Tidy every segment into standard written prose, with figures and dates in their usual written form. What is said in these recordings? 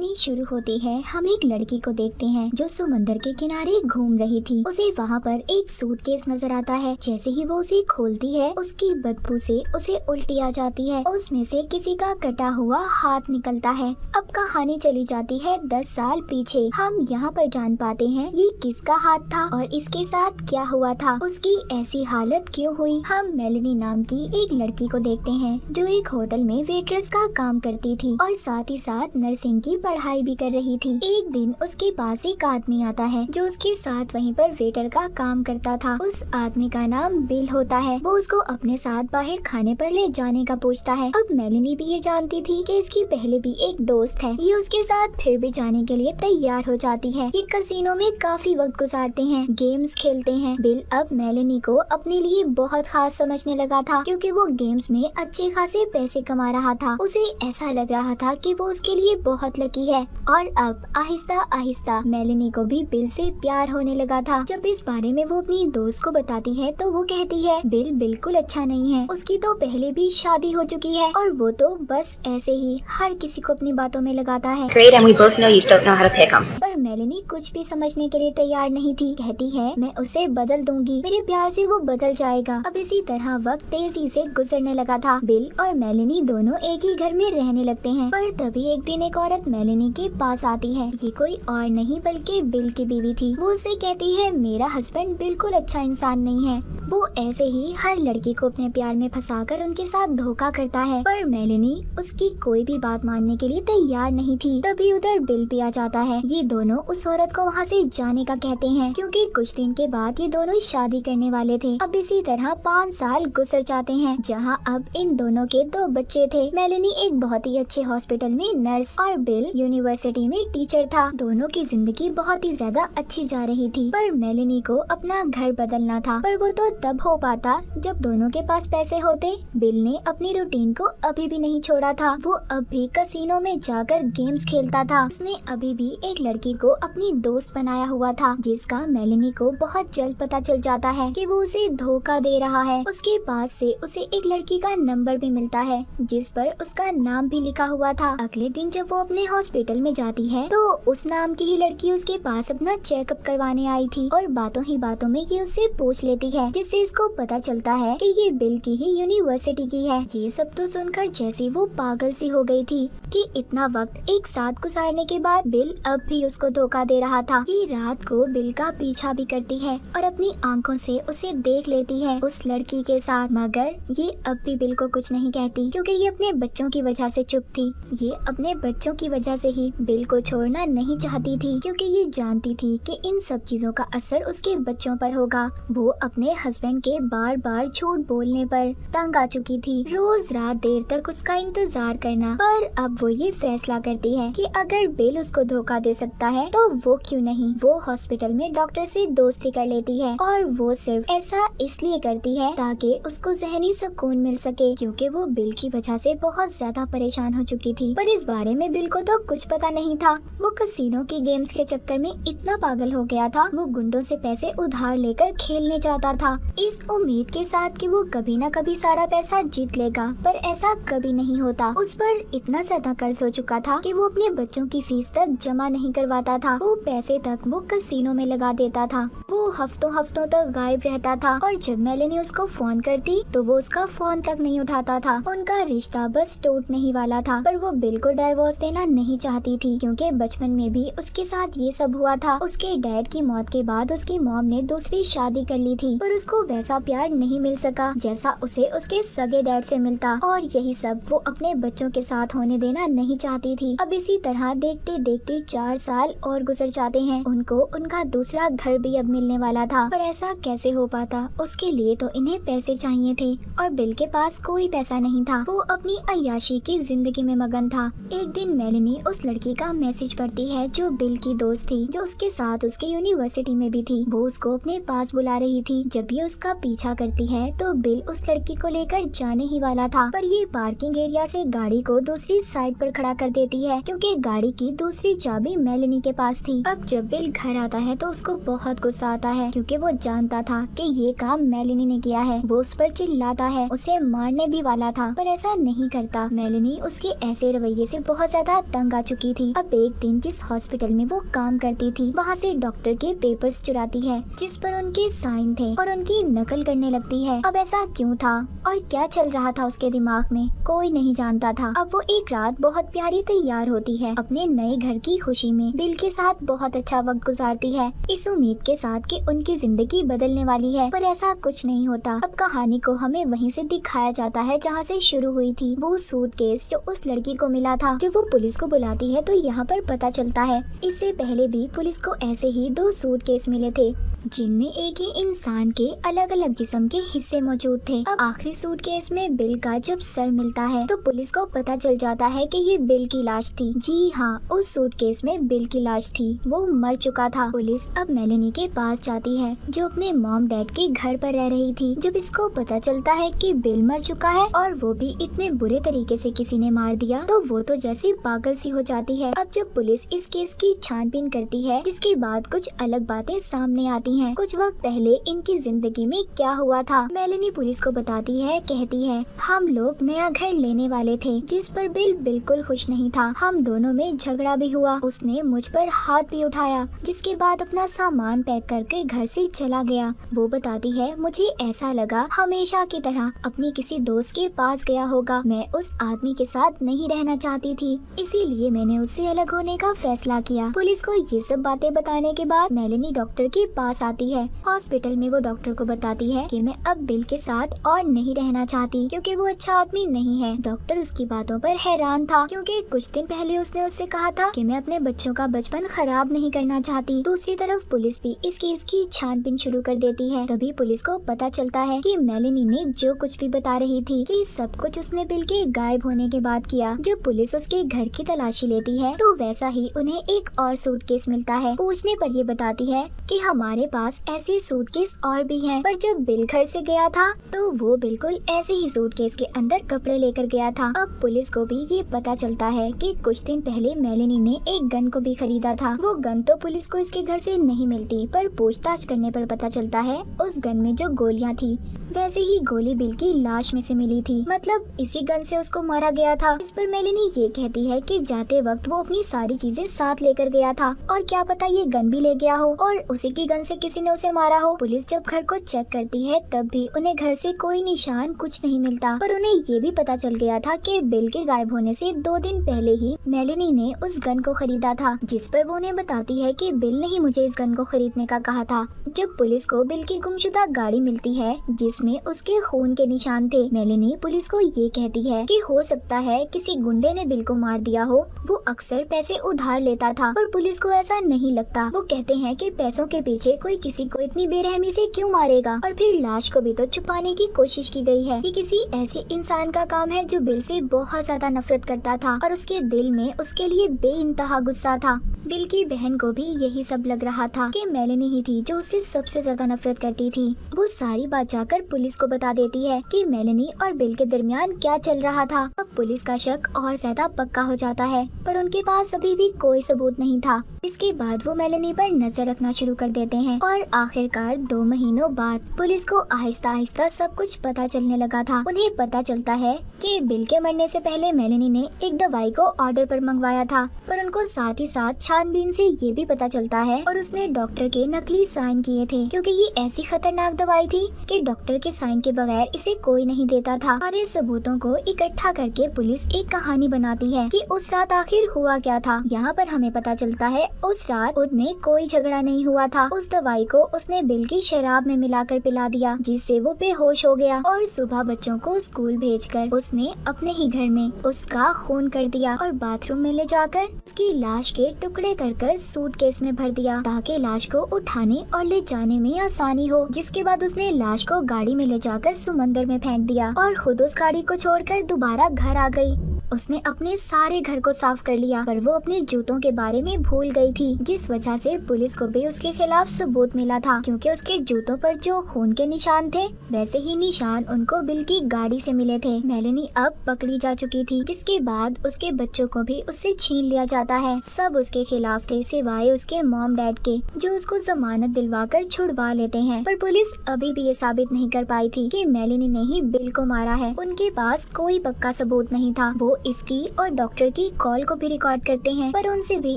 कहानी शुरू होती है। हम एक लड़की को देखते हैं जो समुंदर के किनारे घूम रही थी। उसे वहाँ पर एक सूटकेस नजर आता है। जैसे ही वो उसे खोलती है उसकी बदबू से उसे उल्टी आ जाती है। उसमें से किसी का कटा हुआ हाथ निकलता है। अब कहानी चली जाती है 10 साल पीछे। हम यहाँ पर जान पाते हैं ये किसका हाथ था और इसके साथ क्या हुआ था, उसकी ऐसी हालत क्यों हुई। हम मेलेनी नाम की एक लड़की को देखते हैं जो एक होटल में वेट्रेस का काम करती थी और साथ ही साथ नर्सिंग की पढ़ाई भी कर रही थी। एक दिन उसके पास एक आदमी आता है जो उसके साथ वहीं पर वेटर का काम करता था। उस आदमी का नाम बिल होता है। वो उसको अपने साथ बाहर खाने पर ले जाने का पूछता है। अब मेलेनी भी ये जानती थी कि इसकी पहले भी एक दोस्त है। ये उसके साथ फिर भी जाने के लिए तैयार हो जाती है। ये कैसीनो में काफी वक्त गुजारते हैं, गेम्स खेलते हैं। बिल अब मेलेनी को अपने लिए बहुत खास समझने लगा था क्योंकि वो गेम्स में अच्छे खासे पैसे कमा रहा था। उसे ऐसा लग रहा था कि वो उसके लिए बहुत लकी है। और अब आहिस्ता आहिस्ता मेलेनी को भी बिल से प्यार होने लगा था। जब इस बारे में वो अपनी दोस्त को बताती है तो वो कहती है बिल बिल्कुल अच्छा नहीं है, उसकी तो पहले भी शादी हो चुकी है और वो तो बस ऐसे ही हर किसी को अपनी बातों में लगाता है। Great, and we both know you don't know how to pick 'em. पर मेलेनी कुछ भी समझने के लिए तैयार नहीं थी। कहती है मैं उसे बदल दूंगी, मेरे प्यार से वो बदल जाएगा। अब इसी तरह वक्त तेजी से गुजरने लगा था। बिल और मेलेनी दोनों एक ही घर में रहने लगते हैं। पर तभी एक दिन एक औरत मेलेनी के पास आती है। ये कोई और नहीं बल्कि बिल की बीवी थी। वो उसे कहती है मेरा हस्बैंड बिल्कुल अच्छा इंसान नहीं है, वो ऐसे ही हर लड़की को अपने प्यार में फंसाकर उनके साथ धोखा करता है। पर मेलेनी उसकी कोई भी बात मानने के लिए तैयार नहीं थी। तभी उधर बिल भी आ जाता है। ये दोनों उस औरत को वहाँ से जाने का कहते हैं क्योंकि कुछ दिन के बाद ये दोनों शादी करने वाले थे। अब इसी तरह 5 साल गुजर जाते हैं जहाँ अब इन दोनों के 2 बच्चे थे। मेलेनी एक बहुत ही अच्छे हॉस्पिटल में नर्स और बिल यूनिवर्सिटी में टीचर था। दोनों की जिंदगी बहुत ही ज्यादा अच्छी जा रही थी। पर मेलेनी को अपना घर बदलना था, पर वो तो तब हो पाता जब दोनों के पास पैसे होते। बिल ने अपनी रूटीन को अभी भी नहीं छोड़ा था। वो अब भी कैसीनो में जाकर गेम्स खेलता था। उसने अभी भी एक लड़की को अपनी दोस्त बनाया हुआ था जिसका मेलेनी को बहुत जल्द पता चल जाता है कि वो उसे धोखा दे रहा है। उसके पास से उसे एक लड़की का नंबर भी मिलता है जिस पर उसका नाम भी लिखा हुआ था। अगले दिन जब वो अपने हॉस्पिटल में जाती है तो उस नाम की ही लड़की उसके पास अपना चेकअप करवाने आई थी और बातों ही बातों में ये उससे पूछ लेती है जिससे इसको पता चलता है कि ये बिल की ही यूनिवर्सिटी की है। ये सब तो सुनकर जैसे वो पागल सी हो गई थी कि इतना वक्त एक साथ गुजारने के बाद बिल अब भी उसको धोखा दे रहा था। ये रात को बिल का पीछा भी करती है और अपनी आंखों से उसे देख लेती है उस लड़की के साथ। मगर ये अब भी बिल को कुछ नहीं कहती क्योंकि ये अपने बच्चों की वजह से चुप थी। ये अपने बच्चों की वजह से ही बिल को छोड़ना नहीं चाहती थी क्योंकि ये जानती थी कि इन सब चीजों का असर उसके बच्चों पर होगा। वो अपने हस्बैंड के बार बार झूठ बोलने पर तंग आ चुकी थी, रोज रात देर तक उसका इंतजार करना। पर अब वो ये फैसला करती है कि अगर बिल उसको धोखा दे सकता है तो वो क्यों नहीं। वो हॉस्पिटल में डॉक्टर से दोस्ती कर लेती है और वो सिर्फ ऐसा इसलिए करती है ताकि उसको ज़हनी सुकून मिल सके क्योंकि वो बिल की वजह से बहुत ज्यादा परेशान हो चुकी थी। पर इस बारे में बिल को तो कुछ पता नहीं था। वो कैसीनो की गेम्स के चक्कर में इतना पागल हो गया था, वो गुंडों से पैसे उधार लेकर खेलने जाता था इस उम्मीद के साथ कि वो कभी न कभी सारा पैसा जीत लेगा। पर ऐसा कभी नहीं होता। उस पर इतना ज्यादा कर्ज हो चुका था कि वो अपने बच्चों की फीस तक जमा नहीं करवाता था। वो पैसे तक वो कैसीनो में लगा देता था। वो हफ्तों हफ्तों तक गायब रहता था और जब मेलेनी उसको फोन करती तो वो उसका फोन तक नहीं उठाता था। उनका रिश्ता बस टूटने ही वाला था। पर वो बिल को डाइवोर्स देना नहीं चाहती थी क्योंकि बचपन में भी उसके साथ ये सब हुआ था। उसके डैड की मौत के बाद उसकी मॉम ने दूसरी शादी कर ली थी पर उसको वैसा प्यार नहीं मिल सका जैसा उसे उसके सगे डैड से मिलता और यही सब वो अपने बच्चों के साथ होने देना नहीं चाहती थी। अब इसी तरह देखते देखते 4 साल और गुजर जाते हैं। उनको उनका दूसरा घर भी अब मिलने वाला था पर ऐसा कैसे हो पाता। उसके लिए तो इन्हें पैसे चाहिए थे और बिल के पास कोई पैसा नहीं था। वो अपनी अय्याशी की जिंदगी में मगन था। एक दिन मेलेनी उस लड़की का मैसेज पढ़ती है जो बिल की दोस्त थी, जो उसके साथ उसके यूनिवर्सिटी में भी थी। वो उसको अपने पास बुला रही थी। जब ये उसका पीछा करती है तो बिल उस लड़की को लेकर जाने ही वाला था पर ये पार्किंग एरिया से गाड़ी को दूसरी साइड पर खड़ा कर देती है क्योंकि गाड़ी की दूसरी चाबी मेलेनी के पास थी। अब जब बिल घर आता है तो उसको बहुत गुस्सा आता है क्योंकि वो जानता था कि ये काम मेलेनी ने किया है। वो उस पर चिल्लाता है, उसे मारने भी वाला था पर ऐसा नहीं करता। मेलेनी उसके ऐसे रवैये से बहुत ज्यादा तंग तंग आ चुकी थी। अब एक दिन जिस हॉस्पिटल में वो काम करती थी वहाँ से डॉक्टर के पेपर्स चुराती है जिस पर उनके साइन थे और उनकी नकल करने लगती है। अब ऐसा क्यों था और क्या चल रहा था उसके दिमाग में कोई नहीं जानता था। अब वो एक रात बहुत प्यारी तैयार होती है अपने नए घर की खुशी में, बिल के साथ बहुत अच्छा वक्त गुजारती है इस उम्मीद के साथ कि उनकी जिंदगी बदलने वाली है, पर ऐसा कुछ नहीं होता। अब कहानी को हमें वहीं से दिखाया जाता है जहाँ से शुरू हुई थी। वो सूटकेस जो उस लड़की को मिला था, जो वो पुलिस को बुलाती है तो यहाँ पर पता चलता है इससे पहले भी पुलिस को ऐसे ही 2 सूटकेस मिले थे जिनमें एक ही इंसान के अलग अलग जिस्म के हिस्से मौजूद थे। अब आखिरी सूटकेस में बिल का जब सर मिलता है तो पुलिस को पता चल जाता है कि ये बिल की लाश थी। जी हाँ, उस सूटकेस में बिल की लाश थी, वो मर चुका था। पुलिस अब मेलेनी के पास जाती है जो अपने मॉम डैड के घर पर रह रही थी। जब इसको पता चलता है कि बिल मर चुका है और वो भी इतने बुरे तरीके से किसी ने मार दिया तो वो तो जैसी पागल सी हो जाती है। अब जब पुलिस इस केस की छानबीन करती है जिसके बाद कुछ अलग बातें सामने आती हैं। कुछ वक्त पहले इनकी जिंदगी में क्या हुआ था मेलेनी पुलिस को बताती है। कहती है हम लोग नया घर लेने वाले थे जिस पर बिल बिल्कुल खुश नहीं था। हम दोनों में झगड़ा भी हुआ, उसने मुझ पर हाथ भी उठाया जिसके बाद अपना सामान पैक करके घर से चला गया। वो बताती है मुझे ऐसा लगा हमेशा की तरह अपनी किसी दोस्त के पास गया होगा। मैं उस आदमी के साथ नहीं रहना चाहती थी इसीलिए मैंने उससे अलग होने का फैसला किया। पुलिस को ये सब बातें बताने के बाद मेलेनी डॉक्टर के पास आती है। हॉस्पिटल में वो डॉक्टर को बताती है कि मैं अब बिल के साथ और नहीं रहना चाहती क्योंकि वो अच्छा आदमी नहीं है। डॉक्टर उसकी बातों पर हैरान था क्योंकि कुछ दिन पहले उसने उससे कहा था कि मैं अपने बच्चों का बचपन खराब नहीं करना चाहती। दूसरी तरफ पुलिस भी इस केस की छानबीन शुरू कर देती है। तभी पुलिस को पता चलता है कि मेलेनी ने जो कुछ भी बता रही थी कि सब कुछ उसने बिल के गायब होने के बाद किया। जब पुलिस उसके घर की तलाशी लेती है तो वैसा ही उन्हें एक और सूटकेस मिलता है। पूछने पर ये बताती है कि हमारे पास ऐसे सूटकेस और भी हैं, पर जब बिल घर से गया था तो वो बिल्कुल ऐसे ही सूटकेस के अंदर कपड़े लेकर गया था। अब पुलिस को भी ये पता चलता है कि कुछ दिन पहले मेलेनी ने एक गन को भी खरीदा था। वो गन तो पुलिस को इसके घर से नहीं मिलती, पर पूछताछ करने पर पता चलता है उस गन में जो गोलियां थी वैसे ही गोली बिल की लाश में से मिली थी, मतलब इसी गन से उसको मारा गया था। इस पर मेलेनी ये कहती है कि जाते वक्त वो अपनी सारी चीजें साथ लेकर गया था और क्या पता ये गन भी ले गया हो और उसी की गन से किसी ने उसे मारा हो। पुलिस जब घर को चेक करती है तब भी उन्हें घर से कोई निशान कुछ नहीं मिलता, पर उन्हें ये भी पता चल गया था कि बिल के गायब होने से 2 दिन पहले ही मेलेनी ने उस गन को खरीदा था। जिस पर वो उन्हें बताती है कि बिल ने ही मुझे इस गन को खरीदने का कहा था। जब पुलिस को बिल की गुमशुदा गाड़ी मिलती है जिसमें उसके खून के निशान थे, मेलेनी पुलिस को ये कहती है कि हो सकता है किसी गुंडे ने बिल को मार दिया हो। वो अक्सर पैसे उधार लेता था पर पुलिस को ऐसा नहीं लगता। वो कहते हैं कि पैसों के पीछे कोई किसी को इतनी बेरहमी से क्यों मारेगा, और फिर लाश को भी तो छुपाने की कोशिश की गई है। ये किसी ऐसे इंसान का काम है जो बिल से बहुत ज्यादा नफरत करता था और उसके दिल में उसके लिए बेइंतहा गुस्सा था। बिल की बहन को भी यही सब लग रहा था कि मेलेनी ही थी जो उससे सबसे ज्यादा नफरत करती थी। वो सारी बात जाकर पुलिस को बता देती है कि मेलेनी और बिल के दरमियान क्या चल रहा था। अब पुलिस का शक और ज्यादा पक्का हो जाता है, पर उनके पास अभी भी कोई सबूत नहीं था। इसके बाद वो मेलेनी पर नजर रखना शुरू कर देते हैं और आखिरकार 2 महीनों बाद पुलिस को आहिस्ता आहिस्ता सब कुछ पता चलने लगा था। उन्हें पता चलता है कि बिल के मरने से पहले मेलेनी ने एक दवाई को ऑर्डर पर मंगवाया था, पर उनको साथ ही साथ छानबीन से ये भी पता चलता है और उसने डॉक्टर के नकली साइन किए थे क्योंकि ये ऐसी खतरनाक दवाई थी कि डॉक्टर के साइन के बगैर इसे कोई नहीं देता था। सारे सबूतों को इकट्ठा करके पुलिस एक कहानी बनाती है कि उस रात आखिर हुआ क्या था। यहाँ पर हमें पता चलता है उस रात उनमें कोई झगड़ा नहीं हुआ था। उस दवाई को उसने बिल की शराब में मिलाकर पिला दिया जिससे वो बेहोश हो गया और सुबह बच्चों को स्कूल भेजकर उसने अपने ही घर में उसका खून कर दिया और बाथरूम में ले जाकर उसकी लाश के टुकड़े कर सूटकेस में भर दिया ताकि लाश को उठाने और ले जाने में आसानी हो। जिसके बाद उसने लाश को गाड़ी में ले जाकर समंदर में फेंक दिया और खुद उस गाड़ी को छोड़कर दोबारा घर आ गई। उसने अपने सारे घर को साफ कर लिया, पर वो अपने जूतों के बारे में भूल गई थी, जिस वजह से पुलिस को भी उसके खिलाफ सबूत मिला था क्योंकि उसके जूतों पर जो खून के निशान थे वैसे ही निशान उनको बिल की गाड़ी से मिले थे। मेलेनी अब पकड़ी जा चुकी थी, जिसके बाद उसके बच्चों को भी उससे छीन लिया जाता है। सब उसके खिलाफ थे सिवाय उसके मॉम डैड के, जो उसको जमानत दिलवाकर छुड़वा लेते हैं, पर पुलिस अभी भी ये साबित नहीं कर पाई थी कि मेलेनी ने ही बिल को मारा है। उनके पास कोई पक्का सबूत नहीं था। वो इसकी और डॉक्टर की कॉल को भी रिकॉर्ड करते हैं, पर उनसे भी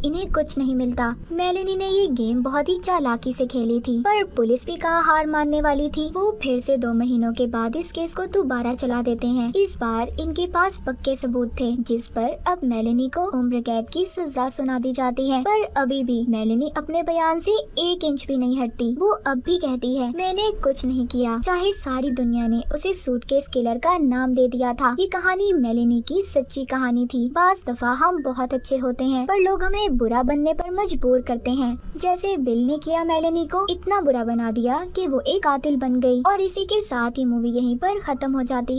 इन्हें कुछ नहीं मिलता। मेलेनी ने ये गेम बहुत ही चालाकी से खेली थी, पर पुलिस भी कहाँ हार मानने वाली थी। वो फिर से 2 महीनों के बाद इस केस को दोबारा चला देते हैं। इस बार इनके पास पक्के सबूत थे, जिस पर अब मेलेनी को उम्र कैद की सजा सुना दी जाती है। पर अभी भी मेलेनी अपने बयान से 1 इंच भी नहीं हटती। वो अब भी कहती है, मैंने कुछ नहीं किया, चाहे सारी दुनिया ने उसे सूटकेस किलर का नाम दे दिया था। ये कहानी मेलेनी की सच्ची कहानी थी। बाज दफा हम बहुत अच्छे होते हैं, पर लोग हमें बुरा बनने पर मजबूर करते हैं, जैसे बिल ने किया। मेलेनी को इतना बुरा बना दिया कि वो एक कातिल बन गई। और इसी के साथ ही मूवी यहीं पर खत्म हो जाती है।